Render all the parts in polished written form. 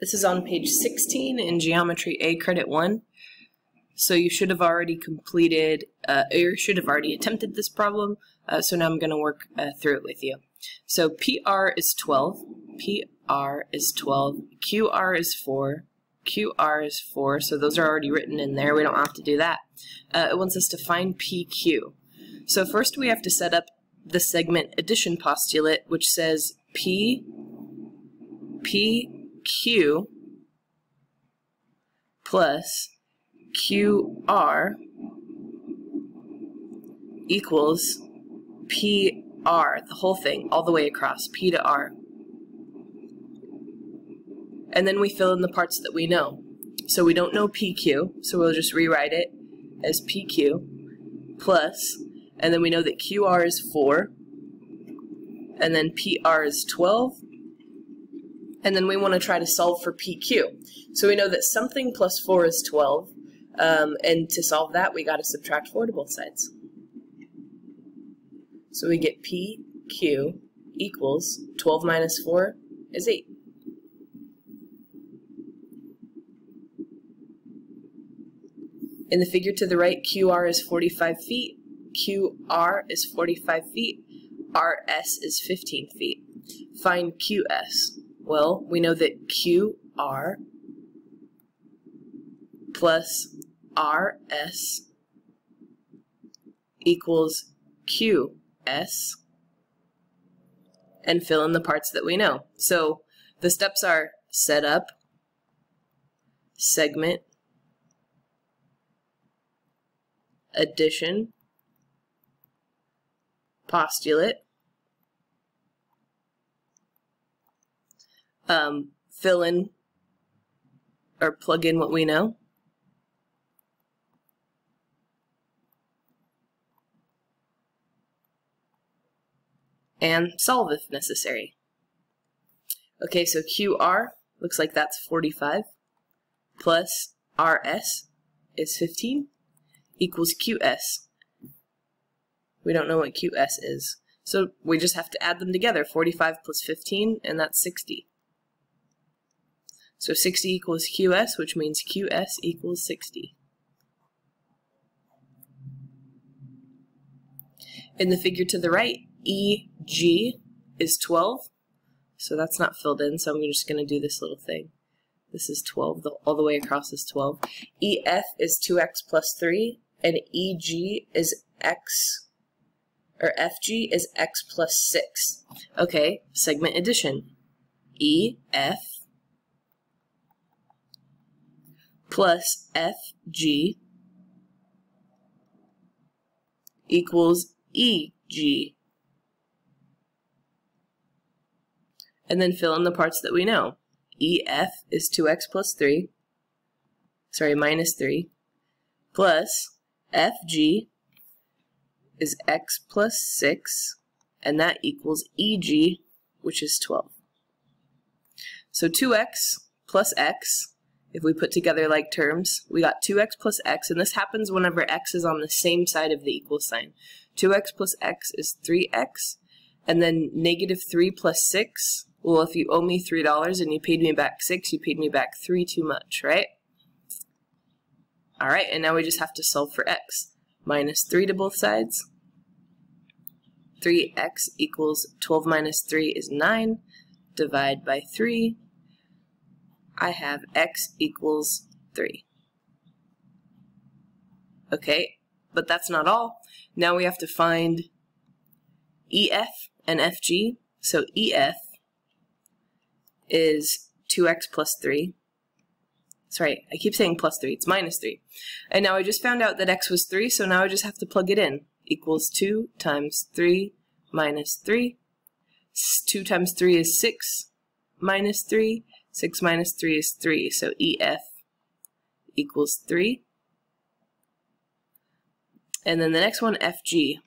This is on page 16 in Geometry A, Credit 1. So you should have already completed, or you should have already attempted this problem. So now I'm going to work through it with you. So PR is 12, PR is 12, QR is 4, QR is 4, so those are already written in there. We don't have to do that. It wants us to find PQ. So first we have to set up the segment addition postulate, which says PQ plus QR equals PR, the whole thing, all the way across, P to R. And then we fill in the parts that we know. So we don't know PQ, so we'll just rewrite it as PQ plus, and then we know that QR is 4, and then PR is 12, and then we want to try to solve for PQ. So we know that something plus 4 is 12, and to solve that we got to subtract 4 to both sides. So we get PQ equals 12 minus 4 is 8. In the figure to the right, QR is 45 feet, QR is 45 feet, RS is 15 feet. Find QS. Well, we know that QR plus RS equals QS, and fill in the parts that we know. So the steps are set up, segment, addition, postulate, fill in or plug in what we know, and solve if necessary. Okay, so QR looks like that's 45 plus RS is 15 equals QS. We don't know what QS is, so we just have to add them together. 45 plus 15, and that's 60. So 60 equals QS, which means QS equals 60. In the figure to the right, EG is 12, so that's not filled in, so I'm just going to do this little thing. This is 12, all the way across is 12. EF is 2x plus 3, and EG is x, or FG is x plus 6. Okay, segment addition. EF plus FG equals EG. And then fill in the parts that we know. EF is 2x plus 3, minus 3, plus FG is x plus 6, and that equals EG, which is 12. So 2x plus x, if we put together like terms, we got 2x plus x, and this happens whenever x is on the same side of the equal sign. 2x plus x is 3x, and then negative 3 plus 6, well, if you owe me $3 and you paid me back 6, you paid me back 3 too much, right? Alright, and now we just have to solve for x. Minus 3 to both sides. 3x equals 12 minus 3 is 9. Divide by 3. I have x equals 3. Okay, but that's not all. Now we have to find EF and FG. So EF is 2x plus 3. Sorry, I keep saying plus 3. It's minus 3. And now I just found out that x was 3, so now I just have to plug it in. Equals 2 times 3 minus 3. 2 times 3 is 6 minus 3. 6 minus 3 is 3. So EF equals 3. And then the next one, FG.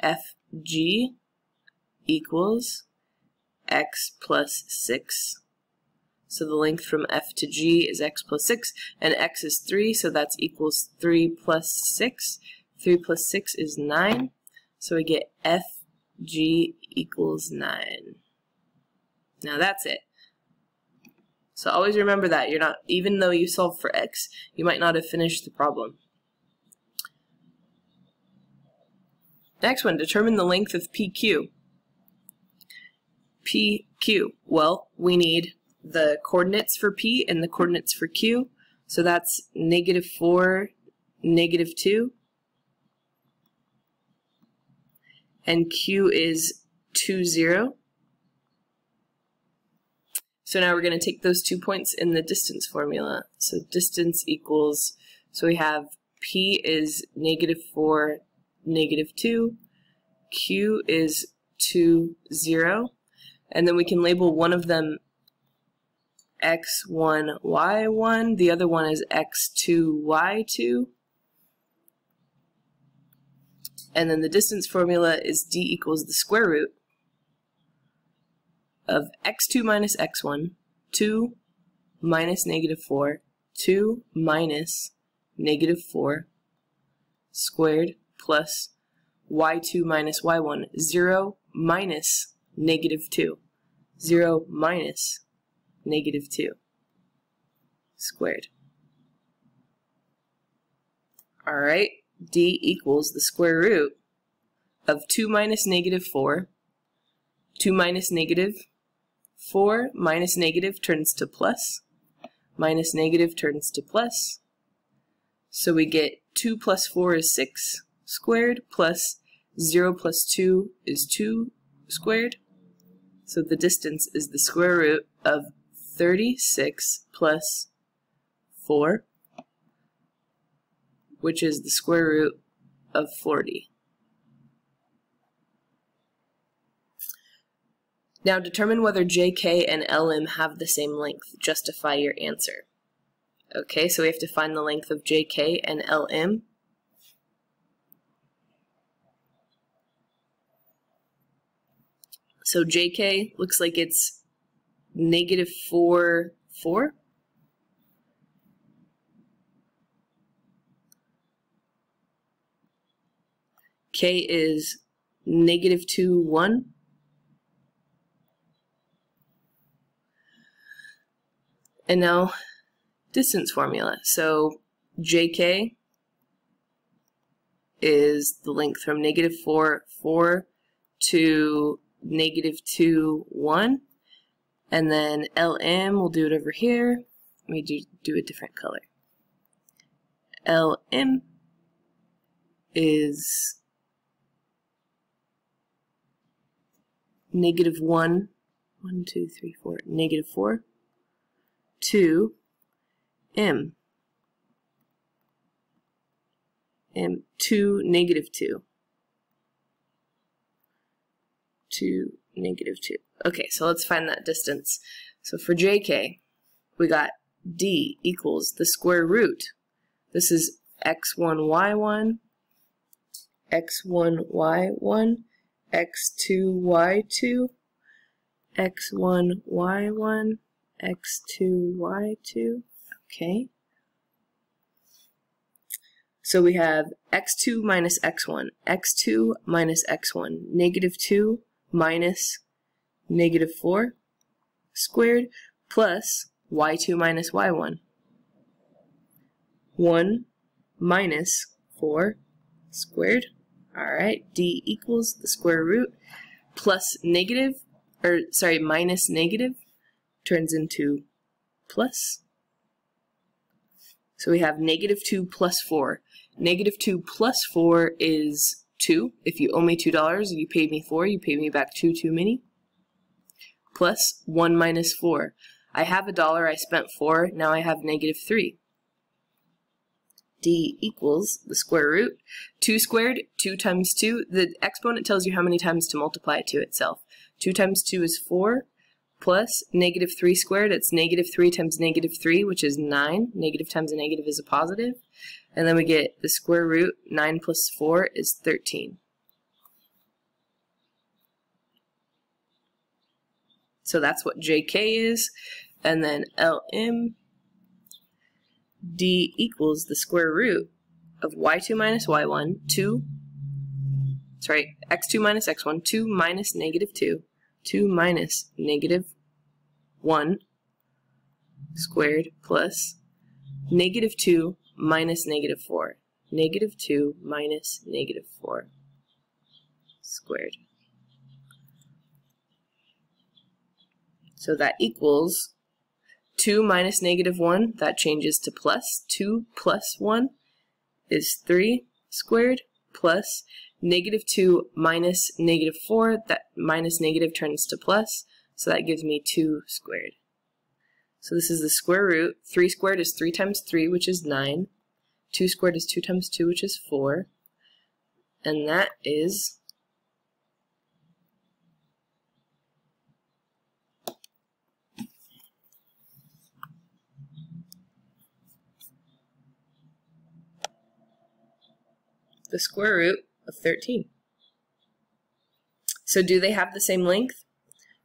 FG equals x plus 6. So the length from F to G is x plus 6, and x is 3, so that's equals 3 plus 6. 3 plus 6 is 9, so we get FG equals 9. Now that's it. So always remember that. You're not, even though you solve for x, you might not have finished the problem. Next one, determine the length of PQ. PQ, well, we need the coordinates for P and the coordinates for Q. So that's -4, -2. And Q is 2, 0. So now we're going to take those 2 points in the distance formula. So distance equals, so we have P is -4, -2. Q is 2, 0. And then we can label one of them x1, y1. The other one is x2, y2. And then the distance formula is d equals the square root of x2 minus x1, 2 minus -4, 2 minus -4 squared plus y2 minus y1, 0 minus -2, 0 minus -2 squared. All right, d equals the square root of 2 minus -4. 2 minus -4 minus negative turns to plus. Minus negative turns to plus. So we get 2 plus 4 is 6 squared plus 0 plus 2 is 2 squared. So the distance is the square root of 36 plus 4, which is the square root of 40. Now determine whether JK and LM have the same length. Justify your answer. Okay, so we have to find the length of JK and LM. So JK looks like it's -4, 4. K is -2, 1. And now distance formula. So JK is the length from -4, 4 to -2, 1. And then LM, we'll do it over here. Let me do a different color. LM is -1, 1, 2, 3, 4, -4 to M. M to -2. To -2. Okay, so let's find that distance. So for JK, we got D equals the square root. This is x1, y1, x1, y1, x2, y2, x1, y1, x2, y2. Okay. So we have x2 minus x1, x2 minus x1, -2 minus -4 squared plus y2 minus y1. 1 minus 4 squared. Alright, D equals the square root plus minus negative turns into plus. So we have -2 plus 4. -2 plus 4 is 2. If you owe me $2 and you paid me 4, you paid me back 2 too many. Plus 1 minus 4. I have $1, I spent 4, now I have -3. D equals the square root. 2 squared, 2 times 2. The exponent tells you how many times to multiply it to itself. 2 times 2 is 4, plus -3 squared, it's -3 times -3, which is 9. Negative times a negative is a positive. And then we get the square root, 9 plus 4 is 13. So that's what JK is. And then LM, D equals the square root of y2 minus y1, x2 minus x1, 2 minus -2, 2 minus -1, squared plus -2 minus -4. -2 minus -4 squared. So that equals 2 minus -1, that changes to plus. 2 plus 1 is 3 squared, plus -2 minus -4, that minus negative turns to plus, so that gives me 2 squared. So this is the square root. 3 squared is 3 times 3, which is 9. 2 squared is 2 times 2, which is 4. And that is the square root of 13. So do they have the same length?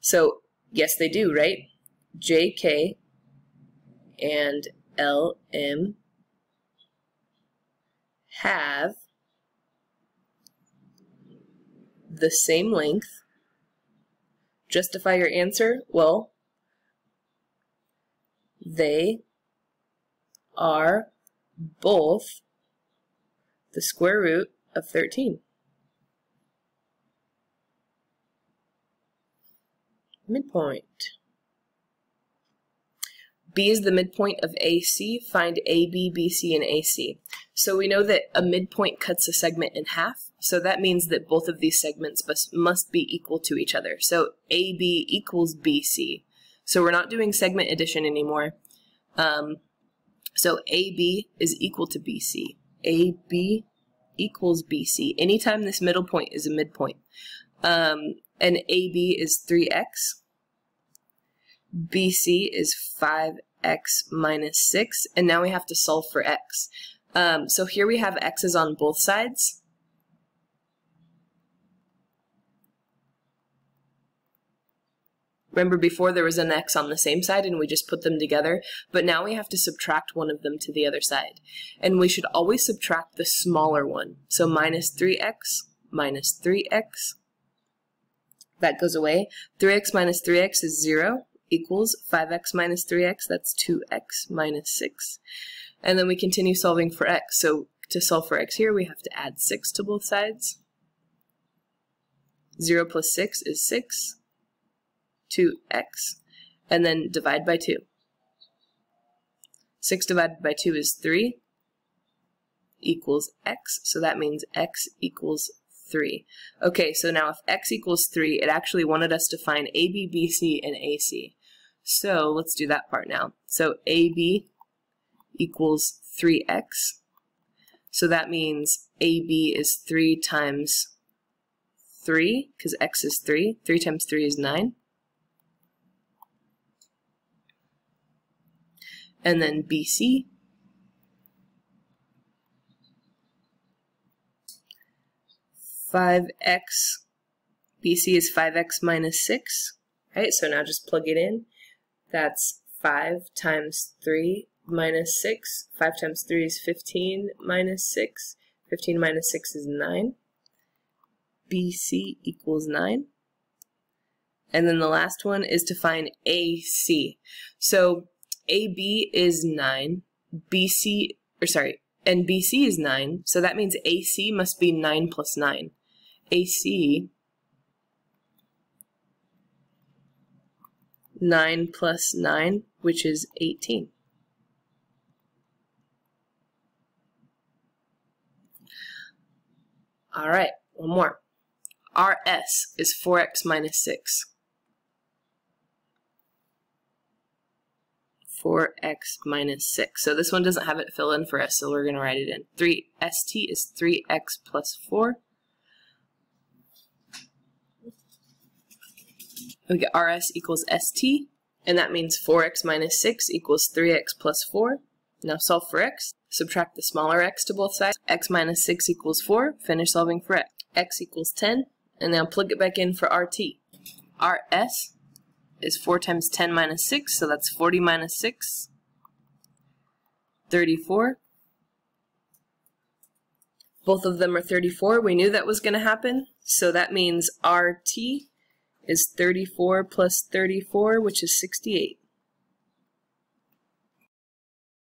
So yes, they do, right? JK and LM have the same length. Justify your answer. Well, they are both the square root of 13. Midpoint. B is the midpoint of AC. Find AB, BC, and AC. So we know that a midpoint cuts a segment in half. So that means that both of these segments must be equal to each other. So AB equals BC. So we're not doing segment addition anymore. So AB is equal to BC. AB equals BC. Anytime this middle point is a midpoint. And AB is 3x. BC is 5x minus 6. And now we have to solve for x. So here we have x's on both sides. Remember before there was an x on the same side and we just put them together, but now we have to subtract one of them to the other side. And we should always subtract the smaller one. So minus 3x minus 3x. That goes away. 3x minus 3x is 0 equals 5x minus 3x. That's 2x minus 6. And then we continue solving for x. So to solve for x here, we have to add 6 to both sides. 0 plus 6 is 6. 2x, and then divide by 2. 6 divided by 2 is 3 equals x, so that means x equals 3. Okay, so now if x equals 3, it actually wanted us to find AB, BC, and AC. So let's do that part now. So AB equals 3x, so that means AB is 3 times 3, because x is 3. 3 times 3 is 9. And then BC, BC is 5x minus 6, right? So now just plug it in. That's 5 times 3 minus 6. 5 times 3 is 15 minus 6. 15 minus 6 is 9. BC equals 9. And then the last one is to find AC. So AB is 9, and BC is 9, so that means AC must be 9 plus 9. AC, 9 plus 9, which is 18. All right, one more. RS is 4x minus 6. 4x minus 6. So this one doesn't have it fill in for us, so we're going to write it in. 3st is 3x plus 4. We get RS equals ST, and that means 4x minus 6 equals 3x plus 4. Now solve for x. Subtract the smaller x to both sides. X minus 6 equals 4. Finish solving for x. X equals 10, and now plug it back in for RT. RS is 4 times 10 minus 6, so that's 40 minus 6, 34. Both of them are 34. We knew that was going to happen, so that means RT is 34 plus 34, which is 68.